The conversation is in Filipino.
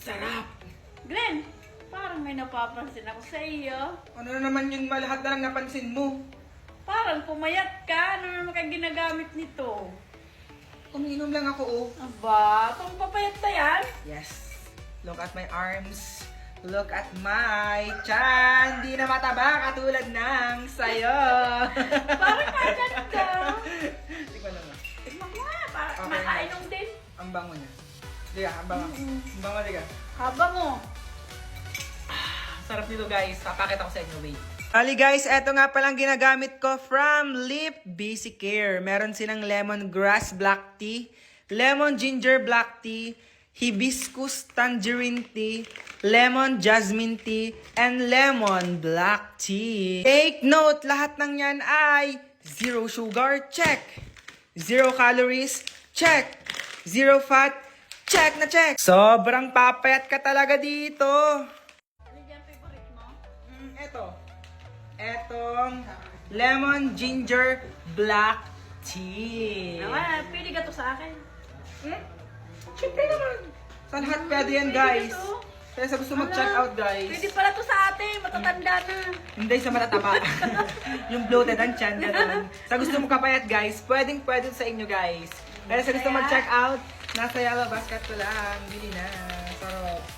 Sarap! Glenn, parang may napapansin ako sa iyo. Ano na naman yung lahat na lang napansin mo? Parang pumayat ka. Ano naman ka ginagamit nito? Umiinom lang ako, oh. Aba, pang papayat na yan? Yes. Look at my arms. Look at my chan. Di na mataba katulad ng sayo. Parang maganda. Tingnan mo. Tignan mo nga, parang Okay. makainom din. Ang bango niya. Liga, ang bango. Ang bango, liga. Haba mo. Sarap nito, guys. Papakita ko sa inyo, wait. Ali guys, eto nga palang ginagamit ko from Lip Basic Care. Meron silang lemongrass black tea, lemon ginger black tea, hibiscus tangerine tea, lemon jasmine tea, and lemon black tea. Take note, lahat ng yan ay zero sugar, check. Zero calories, check. Zero fat, check na check. Sobrang papayat ka talaga dito. Ano dyan favorite mo? Eto. Etong lemon ginger black tea. Naman, pili ka to sa akin. Siyempre naman. Sa lahat pwede yan, guys. Kaya sa gusto mag-check out, guys. Pwede pala to sa atin, matatanda na. Hindi sa matataba. Yung bloated ang chan, gano'n. Sa gusto mo kapayat, guys, pwede sa inyo, guys. Kaya sa gusto mag-check out, nasa Yellow Basket ko lang. Bili na. Sarap.